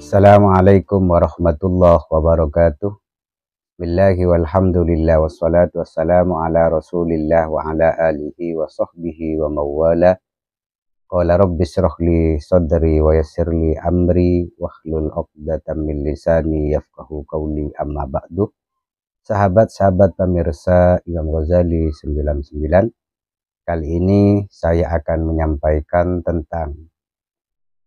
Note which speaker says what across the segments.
Speaker 1: Assalamualaikum warahmatullahi wabarakatuh. Billahi walhamdulillah wassalatu wassalamu ala rasulillah wa ala alihi wa sahbihi wa mawala. Qala rabbi shrah li sadri wa yassir li amri wahlul 'uqdatam min lisani yafqahu qawli, amma ba'du. Sahabat-sahabat pemirsa Imam Ghazali 99, kali ini saya akan menyampaikan tentang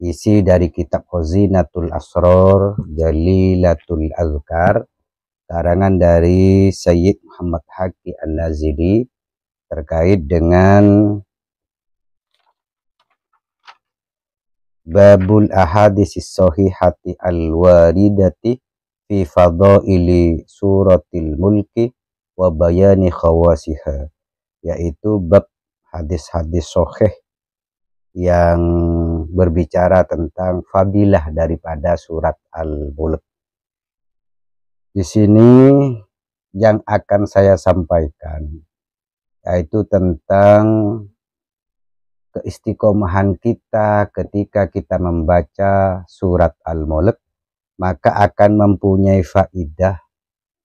Speaker 1: isi dari kitab Khazinatul Asrar Jalilatul Azkar, karangan dari Sayyid Muhammad Haqi An-Nazili, terkait dengan babul ahaditsis sahihati al-waridati fi fadaili suratil mulki wa bayani khawasiha, yaitu bab hadis-hadis sahih yang berbicara tentang fadilah daripada surat Al-Mulk. Di sini yang akan saya sampaikan yaitu tentang keistiqomahan kita ketika kita membaca surat Al-Mulk, maka akan mempunyai faidah.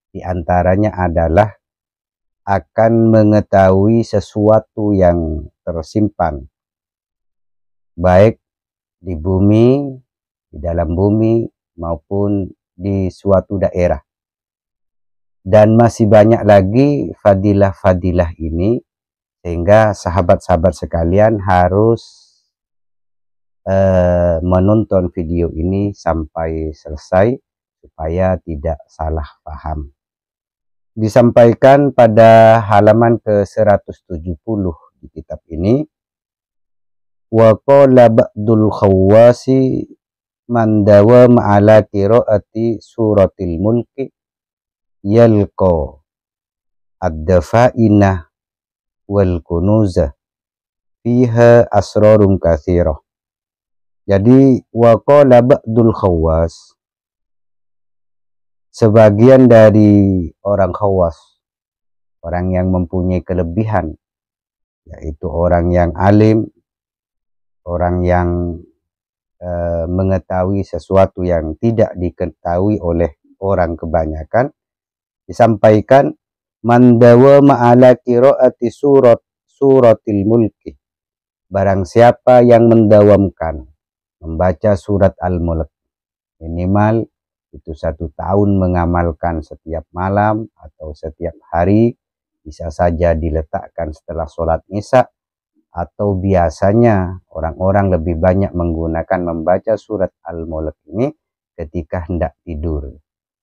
Speaker 1: Di antaranya adalah akan mengetahui sesuatu yang tersimpan baik di bumi, di dalam bumi, maupun di suatu daerah. Dan masih banyak lagi fadilah-fadilah ini, sehingga sahabat-sahabat sekalian harus menonton video ini sampai selesai supaya tidak salah paham. Disampaikan pada halaman ke-170 di kitab ini, wa qala ba'dul khawasi man dawama ala qiraati suratil mulki yalqa ad-dafa'ina wal kunuza fiha asrarun katsirah. Jadi wa qala ba'dul khawas, sebagian dari orang khawas, orang yang mempunyai kelebihan, yaitu orang yang alim, orang yang mengetahui sesuatu yang tidak diketahui oleh orang kebanyakan, disampaikan man dawama ala qiraati suratil mulki, barang siapa yang mendawamkan membaca surat Al-Mulk, minimal itu 1 tahun mengamalkan setiap malam atau setiap hari, bisa saja diletakkan setelah sholat isya, atau biasanya orang-orang lebih banyak menggunakan membaca surat Al-Mulk ini ketika hendak tidur,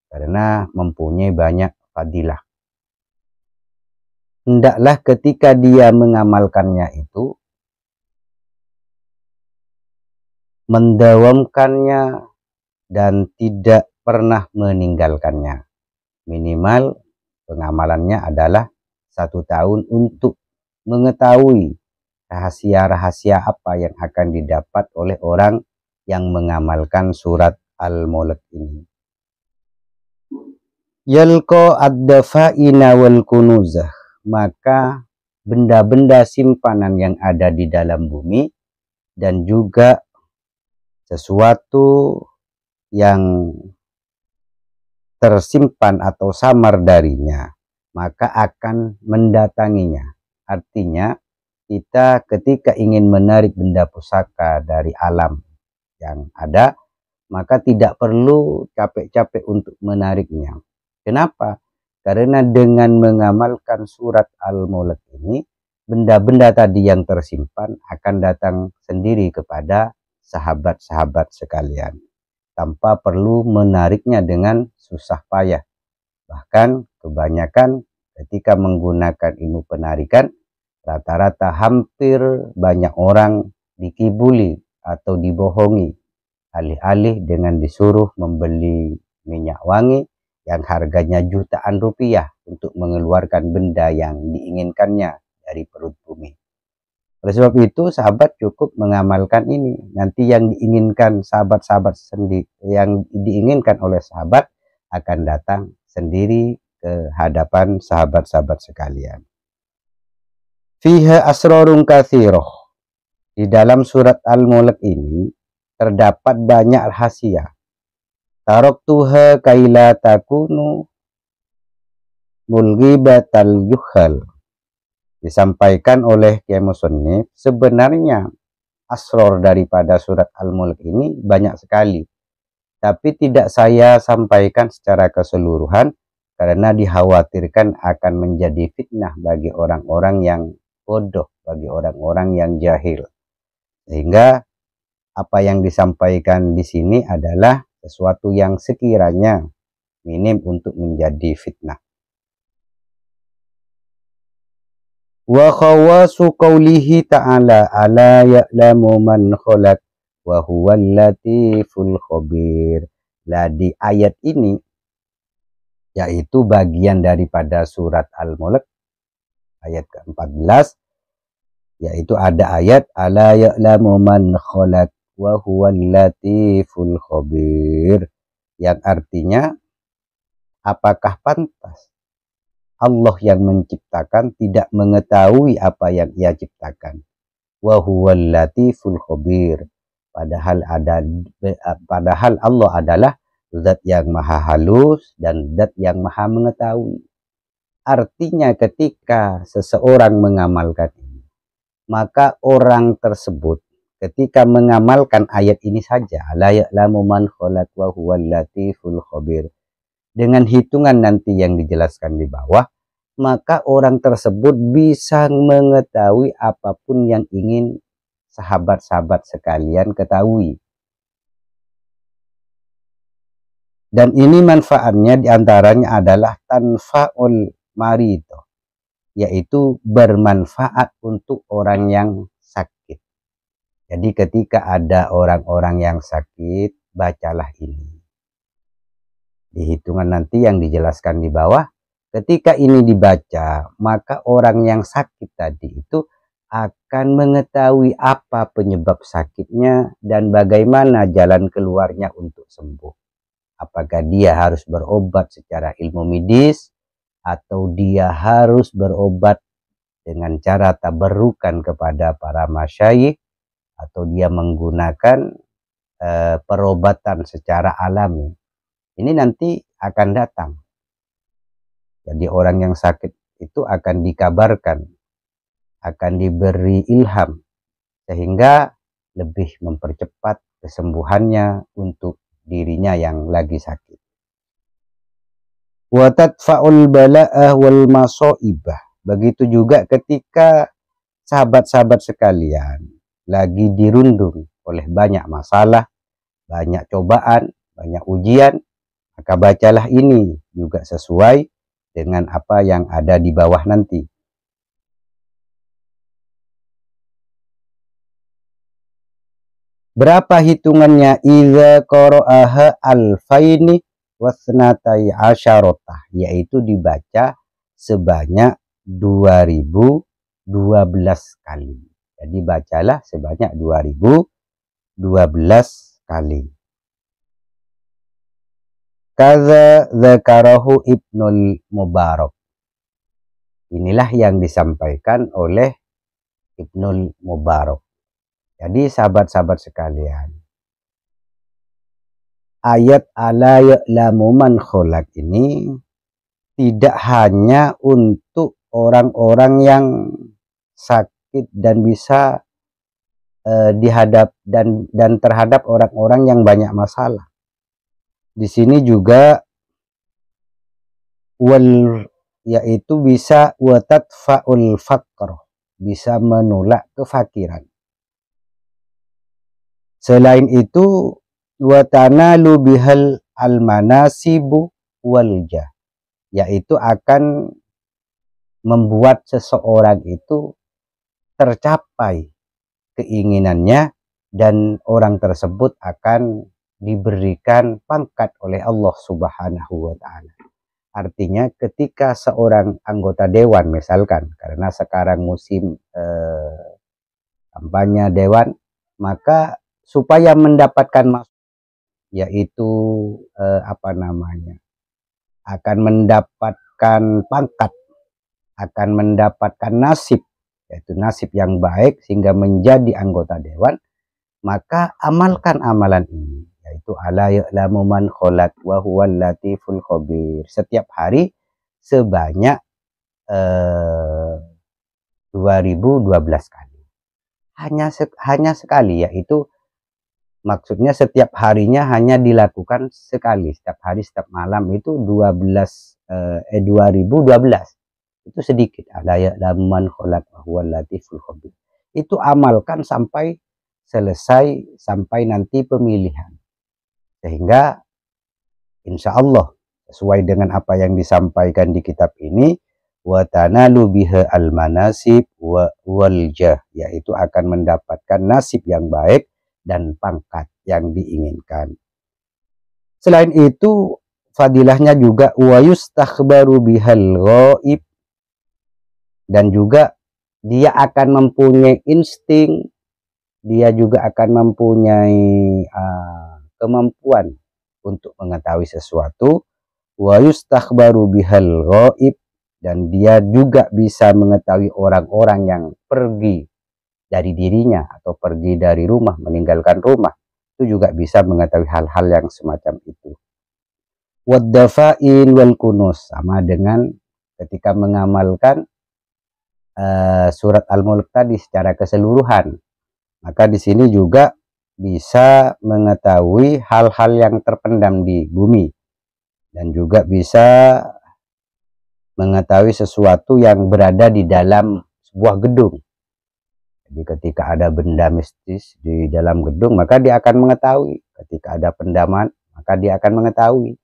Speaker 1: karena mempunyai banyak fadilah. Hendaklah ketika dia mengamalkannya itu mendawamkannya dan tidak pernah meninggalkannya. Minimal pengamalannya adalah 1 tahun untuk mengetahui rahasia-rahasia apa yang akan didapat oleh orang yang mengamalkan surat Al-Mulk ini. Yalqa ad-dafa'ina wal kunuzah, maka benda-benda simpanan yang ada di dalam bumi dan juga sesuatu yang tersimpan atau samar darinya, maka akan mendatanginya. Artinya kita ketika ingin menarik benda pusaka dari alam yang ada, maka tidak perlu capek-capek untuk menariknya. Kenapa? Karena dengan mengamalkan surat Al-Mulk ini, benda-benda tadi yang tersimpan akan datang sendiri kepada sahabat-sahabat sekalian, tanpa perlu menariknya dengan susah payah. Bahkan kebanyakan ketika menggunakan ilmu penarikan, rata-rata hampir banyak orang dikibuli atau dibohongi, alih-alih dengan disuruh membeli minyak wangi yang harganya jutaan rupiah untuk mengeluarkan benda yang diinginkannya dari perut bumi. Oleh sebab itu, sahabat cukup mengamalkan ini. Nanti yang diinginkan sahabat-sahabat sendiri, yang diinginkan oleh sahabat akan datang sendiri ke hadapan sahabat-sahabat sekalian. Fiha asrarun katsirah, di dalam surat Al-Mulk ini terdapat banyak rahasia. taraktuha kaila takunu mulghibatal juhal. Disampaikan oleh Kiai Musannif, sebenarnya asror daripada surat Al-Mulk ini banyak sekali, tapi tidak saya sampaikan secara keseluruhan karena dikhawatirkan akan menjadi fitnah bagi orang-orang yang bodoh, bagi orang-orang yang jahil. Sehingga apa yang disampaikan di sini adalah sesuatu yang sekiranya minim untuk menjadi fitnah. Wa khawasu qawlihi ta'ala ala ya'lamu man khalaq wa huwal latiful khabir. Nah, di ayat ini, yaitu bagian daripada surat Al-Mulk ayat ke-14, yaitu ada ayat ala ya'lamu man khalaq wa huwal latiful khabir, yang artinya apakah pantas Allah yang menciptakan tidak mengetahui apa yang ia ciptakan. Wa huwal latiful khabir. Padahal Allah adalah zat yang maha halus dan zat yang maha mengetahui. Artinya ketika seseorang mengamalkan ini, maka orang tersebut ketika mengamalkan ayat ini saja, la ya'lamu man khalaq wa huwal latiful khabir, dengan hitungan nanti yang dijelaskan di bawah, maka orang tersebut bisa mengetahui apapun yang ingin sahabat-sahabat sekalian ketahui. Dan ini manfaatnya diantaranya adalah tanfa'ul marito, yaitu bermanfaat untuk orang yang sakit. Jadi ketika ada orang-orang yang sakit, bacalah ini. Di hitungan nanti yang dijelaskan di bawah, ketika ini dibaca, maka orang yang sakit tadi itu akan mengetahui apa penyebab sakitnya dan bagaimana jalan keluarnya untuk sembuh. Apakah dia harus berobat secara ilmu medis atau dia harus berobat dengan cara tabarrukan kepada para masyayikh, atau dia menggunakan perobatan secara alami. Ini nanti akan datang. Jadi orang yang sakit itu akan dikabarkan, akan diberi ilham, sehingga lebih mempercepat kesembuhannya untuk dirinya yang lagi sakit. Wa tadfa'ul bala'ah wal masoibah. Begitu juga ketika sahabat-sahabat sekalian lagi dirundung oleh banyak masalah, banyak cobaan, banyak ujian, maka bacalah ini juga sesuai dengan apa yang ada di bawah nanti. Berapa hitungannya? Iza qara'aha alfaini wasnatai asyarotah, yaitu dibaca sebanyak 2012 kali. Jadi bacalah sebanyak 2012 kali. Kaza zakarahu Ibnul Mubarak. Inilah yang disampaikan oleh Ibnul Mubarak. Jadi sahabat-sahabat sekalian, ayat ala ya'lamu man khalaq ini tidak hanya untuk orang-orang yang sakit dan bisa dihadap dan terhadap orang-orang yang banyak masalah. Di sini juga yaitu bisa watadfa'ul faqr, bisa menolak kefakiran. Selain itu watanalu bihal almanasibu waljah, yaitu akan membuat seseorang itu tercapai keinginannya dan orang tersebut akan diberikan pangkat oleh Allah Subhanahu wa ta'ala. Artinya ketika seorang anggota dewan misalkan, karena sekarang musim kampanye dewan, maka supaya mendapatkan masuk, yaitu akan mendapatkan pangkat, akan mendapatkan nasib, yaitu nasib yang baik sehingga menjadi anggota dewan, maka amalkan amalan ini, yaitu ala ya'lamu man khalaq wa huwal latiful khabir. Setiap hari sebanyak 2012 kali. Hanya sekali, yaitu maksudnya setiap harinya hanya dilakukan sekali, setiap hari setiap malam itu 2012. Itu sedikit. Ala ya'lamu man khalaq wa huwal latiful khabir. Itu amalkan sampai selesai, sampai nanti pemilihan. Sehingga insya Allah sesuai dengan apa yang disampaikan di kitab ini, wa tanalu biha al manasib wal jah, yaitu akan mendapatkan nasib yang baik dan pangkat yang diinginkan. Selain itu, fadilahnya juga wa yustakhbaru bihal ghaib, dan juga dia akan mempunyai insting, dia juga akan mempunyai kemampuan untuk mengetahui sesuatu. Wa yustakhbaru bihal ghaib, dan dia juga bisa mengetahui orang-orang yang pergi dari dirinya atau pergi dari rumah, meninggalkan rumah. Itu juga bisa mengetahui hal-hal yang semacam itu. Waddafain wal kunus, sama dengan ketika mengamalkan surat Al-Mulk tadi secara keseluruhan, maka di sini juga bisa mengetahui hal-hal yang terpendam di bumi, dan juga bisa mengetahui sesuatu yang berada di dalam sebuah gedung. Jadi ketika ada benda mistis di dalam gedung, maka dia akan mengetahui. Ketika ada pendaman, maka dia akan mengetahui.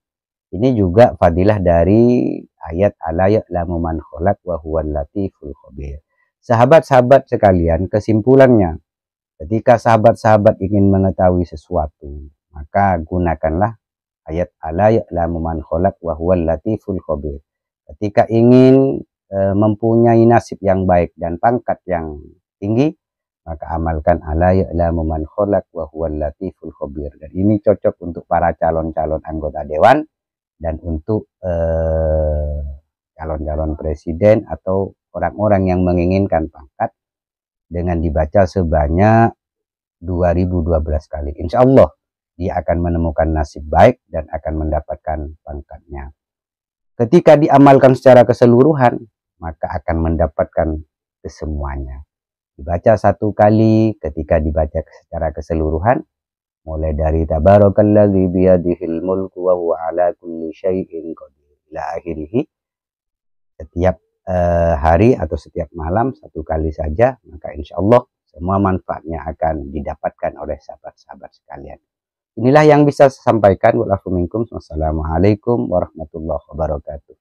Speaker 1: Ini juga fadilah dari ayat ala ya'lamu man khalaq wa huwal latiful khabir. Sahabat-sahabat sekalian, kesimpulannya, ketika sahabat-sahabat ingin mengetahui sesuatu, maka gunakanlah ayat ala ya'lamu man khalaq wa huwal latiful khabir. Ketika ingin mempunyai nasib yang baik dan pangkat yang tinggi, maka amalkan ala ya'lamu man khalaq wa huwal latiful khabir. Dan ini cocok untuk para calon-calon anggota dewan, dan untuk calon-calon presiden atau orang-orang yang menginginkan pangkat, dengan dibaca sebanyak 2012 kali. Insya Allah dia akan menemukan nasib baik dan akan mendapatkan pangkatnya. Ketika diamalkan secara keseluruhan, maka akan mendapatkan kesemuanya. Dibaca satu kali, ketika dibaca secara keseluruhan, mulai dari tabarakalladzi biyadihil mulku wa huwa ala kulli syai'in qadir ila akhirih, setiap hari atau setiap malam satu kali saja, maka insya Allah semua manfaatnya akan didapatkan oleh sahabat-sahabat sekalian. Inilah yang bisa saya sampaikan. Wassalamualaikum warahmatullahi wabarakatuh.